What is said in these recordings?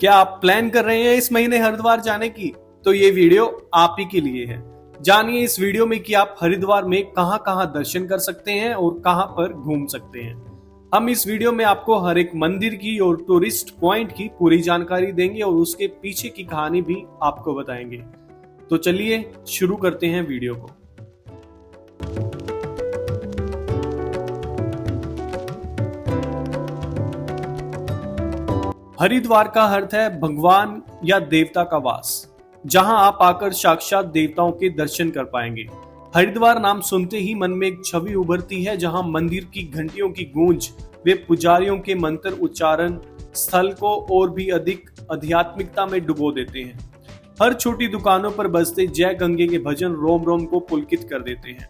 क्या आप प्लान कर रहे हैं इस महीने हरिद्वार जाने की? तो ये वीडियो आप ही के लिए है। जानिए इस वीडियो में कि आप हरिद्वार में कहां कहां दर्शन कर सकते हैं और कहां पर घूम सकते हैं। हम इस वीडियो में आपको हर एक मंदिर की और टूरिस्ट पॉइंट की पूरी जानकारी देंगे और उसके पीछे की कहानी भी आपको बताएंगे। तो चलिए शुरू करते हैं वीडियो को। हरिद्वार का अर्थ है भगवान या देवता का वास, जहां आप आकर साक्षात देवताओं के दर्शन कर पाएंगे। हरिद्वार नाम सुनते ही मन में एक छवि उभरती है, जहां मंदिर की घंटियों की गूंज वे पुजारियों के मंत्र उच्चारण स्थल को और भी अधिक आध्यात्मिकता में डुबो देते हैं। हर छोटी दुकानों पर बजते जय गंगे के भजन रोम रोम को पुलकित कर देते हैं।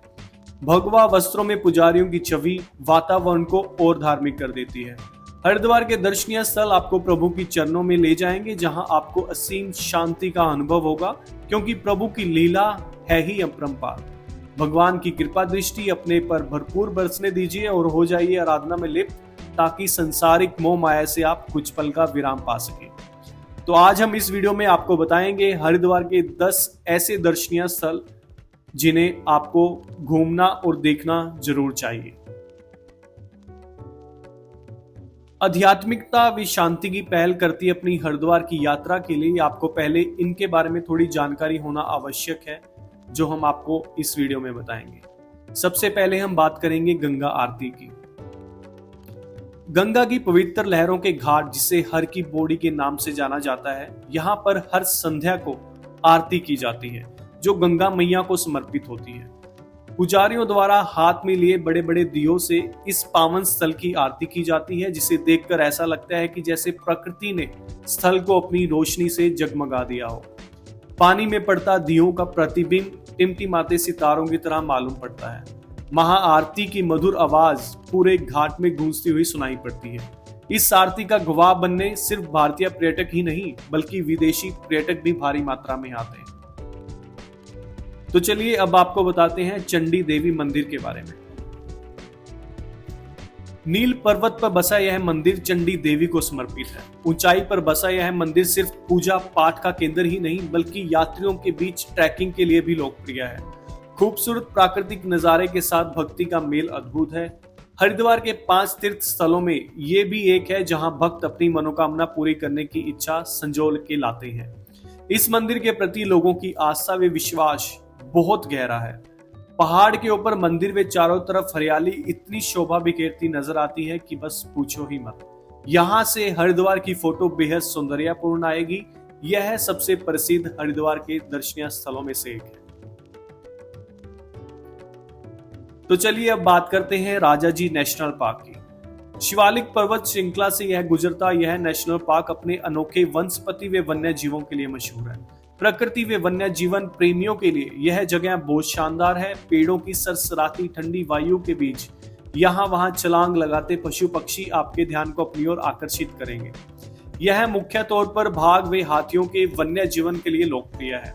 भगवा वस्त्रों में पुजारियों की छवि वातावरण को और धार्मिक कर देती है। हरिद्वार के दर्शनीय स्थल आपको प्रभु की चरणों में ले जाएंगे, जहां आपको असीम शांति का अनुभव होगा, क्योंकि प्रभु की लीला है ही अपरंपार। भगवान की कृपा दृष्टि अपने पर भरपूर बरसने दीजिए और हो जाइए आराधना में लिप्त, ताकि संसारिक मोह माया से आप कुछ पल का विराम पा सके। तो आज हम इस वीडियो में आपको बताएंगे हरिद्वार के 10 ऐसे दर्शनीय स्थल जिन्हें आपको घूमना और देखना जरूर चाहिए। आध्यात्मिकता व शांति की पहल करती अपनी हरिद्वार की यात्रा के लिए आपको पहले इनके बारे में थोड़ी जानकारी होना आवश्यक है, जो हम आपको इस वीडियो में बताएंगे। सबसे पहले हम बात करेंगे गंगा आरती की। गंगा की पवित्र लहरों के घाट, जिसे हर की पौड़ी के नाम से जाना जाता है, यहाँ पर हर संध्या को आरती की जाती है, जो गंगा मैया को समर्पित होती है। पुजारियों द्वारा हाथ में लिए बड़े बड़े दियों से इस पावन स्थल की आरती की जाती है, जिसे देखकर ऐसा लगता है कि जैसे प्रकृति ने स्थल को अपनी रोशनी से जगमगा दिया हो। पानी में पड़ता दियों का प्रतिबिंब टिमटिमाते सितारों की तरह मालूम पड़ता है। महाआरती की मधुर आवाज पूरे घाट में गूंजती हुई सुनाई पड़ती है। इस आरती का गवाह बनने सिर्फ भारतीय पर्यटक ही नहीं, बल्कि विदेशी पर्यटक भी भारी मात्रा में आते हैं। तो चलिए अब आपको बताते हैं चंडी देवी मंदिर के बारे में। नील पर्वत पर बसा यह मंदिर चंडी देवी को समर्पित है। ऊंचाई पर बसा यह मंदिर सिर्फ पूजा पाठ का केंद्र ही नहीं, बल्कि यात्रियों के बीच ट्रैकिंग के लिए भी लोकप्रिय है। खूबसूरत प्राकृतिक नजारे के साथ भक्ति का मेल अद्भुत है। हरिद्वार के 5 तीर्थ स्थलों में ये भी एक है, जहां भक्त अपनी मनोकामना पूरी करने की इच्छा संजोल के लाते हैं। इस मंदिर के प्रति लोगों की आस्था व विश्वास बहुत गहरा है। पहाड़ के ऊपर मंदिर में चारों तरफ हरियाली इतनी शोभा बिखेरती नजर आती है कि बस पूछो ही मत। यहाँ से हरिद्वार की फोटो बेहद सौंदर्यपूर्ण आएगी। यह है सबसे प्रसिद्ध हरिद्वार के दर्शनीय स्थलों में से एक है। तो चलिए अब बात करते हैं राजाजी नेशनल पार्क की। शिवालिक पर्वत श्रृंखला से यह गुजरता यह नेशनल पार्क अपने अनोखे वनस्पति व वन्य जीवों के लिए मशहूर है। प्रकृति व वन्य जीवन प्रेमियों के लिए यह जगह बहुत शानदार है। पेड़ों की सरसराती ठंडी वायु के बीच यहाँ वहां छलांग लगाते पशु पक्षी आपके ध्यान को अपनी ओर आकर्षित करेंगे। यह मुख्य तौर पर बाघ व हाथियों के वन्य जीवन के लिए लोकप्रिय है।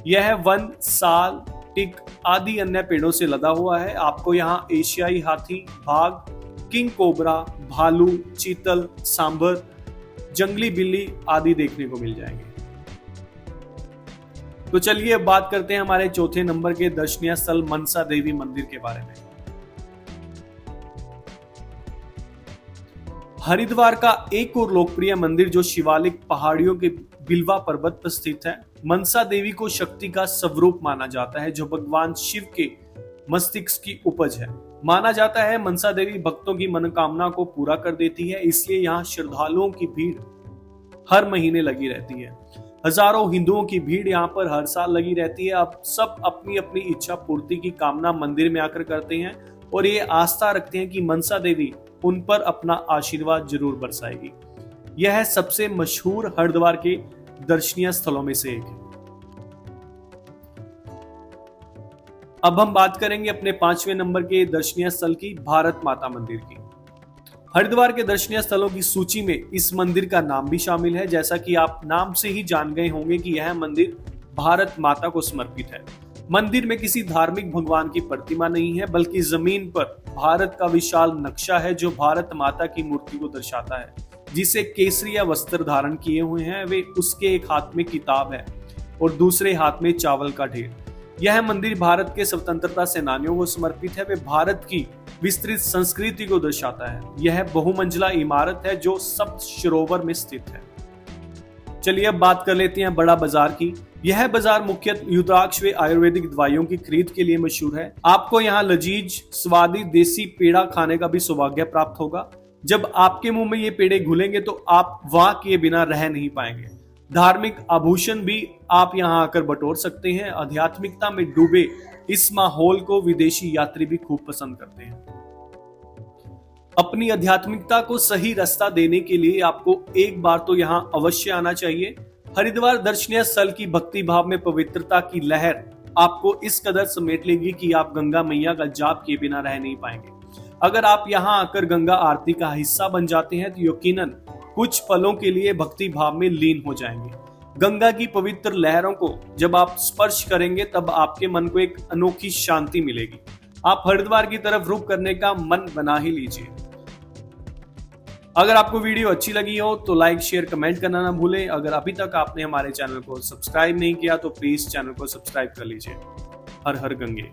यह वन, साल, टिक आदि अन्य पेड़ों से लदा हुआ है। आपको यहाँ एशियाई हाथी, बाघ, किंग कोबरा, भालू, चीतल, सांभर, जंगली बिल्ली आदि देखने को मिल जाएंगे। तो चलिए अब बात करते हैं हमारे चौथे नंबर के दर्शनीय स्थल मनसा देवी मंदिर के बारे में। हरिद्वार का एक और लोकप्रिय मंदिर जो शिवालिक पहाड़ियों के बिलवा पर्वत पर स्थित है। मनसा देवी को शक्ति का स्वरूप माना जाता है, जो भगवान शिव के मस्तिष्क की उपज है। माना जाता है मनसा देवी भक्तों की मनोकामना को पूरा कर देती है, इसलिए यहाँ श्रद्धालुओं की भीड़ हर महीने लगी रहती है। हजारों हिंदुओं की भीड़ यहाँ पर हर साल लगी रहती है। अब सब अपनी अपनी इच्छा पूर्ति की कामना मंदिर में आकर करते हैं और ये आस्था रखते हैं कि मनसा देवी उन पर अपना आशीर्वाद जरूर बरसाएगी। यह सबसे मशहूर हरिद्वार के दर्शनीय स्थलों में से एक है। अब हम बात करेंगे अपने 5वें नंबर के दर्शनीय स्थल की, भारत माता मंदिर की। हरिद्वार के दर्शनीय स्थलों की सूची में इस मंदिर का नाम भी शामिल है। जैसा कि आप नाम से ही जान गए होंगे कि यह मंदिर भारत माता को समर्पित है। मंदिर में किसी धार्मिक भगवान की प्रतिमा नहीं है, बल्कि जमीन पर भारत का विशाल नक्शा है, जो भारत माता की मूर्ति को दर्शाता है। जिसे केसरिया वस्त्र धारण किए हुए हैं, वे उसके एक हाथ में किताब है और दूसरे हाथ में चावल का ढेर। यह मंदिर भारत के स्वतंत्रता सेनानियों को समर्पित है। वे भारत की विस्तृत संस्कृति को दर्शाता है। यह बहुमंजिला इमारत है जो सप्त सरोवर में स्थित है। चलिए अब बात कर लेते हैं बड़ा बाजार की। यह बाजार मुख्यतः रुद्राक्ष व आयुर्वेदिक दवाइयों की खरीद के लिए मशहूर है। आपको यहाँ लजीज स्वादिष्ट देसी पेड़ा खाने का भी सौभाग्य प्राप्त होगा। जब आपके मुंह में ये पेड़े घुलेंगे तो आप वहां किए बिना रह नहीं पाएंगे। धार्मिक आभूषण भी आप यहाँ आकर बटोर सकते हैं। आध्यात्मिकता में डूबे इस माहौल को विदेशी यात्री भी खूब पसंद करते हैं। अपनी आध्यात्मिकता को सही रास्ता देने के लिए आपको एक बार तो यहाँ अवश्य आना चाहिए। हरिद्वार दर्शनीय स्थल की भक्ति भाव में पवित्रता की लहर आपको इस कदर समेट लेगी कि आप गंगा मैया का जाप किए बिना रह नहीं पाएंगे। अगर आप यहाँ आकर गंगा आरती का हिस्सा बन जाते हैं तो यकीनन कुछ पलों के लिए भक्ति भाव में लीन हो जाएंगे। गंगा की पवित्र लहरों को जब आप स्पर्श करेंगे तब आपके मन को एक अनोखी शांति मिलेगी। आप हरिद्वार की तरफ रुख करने का मन बना ही लीजिए। अगर आपको वीडियो अच्छी लगी हो तो लाइक शेयर कमेंट करना ना भूलें। अगर अभी तक आपने हमारे चैनल को सब्सक्राइब नहीं किया तो प्लीज चैनल को सब्सक्राइब कर लीजिए। हर हर गंगे।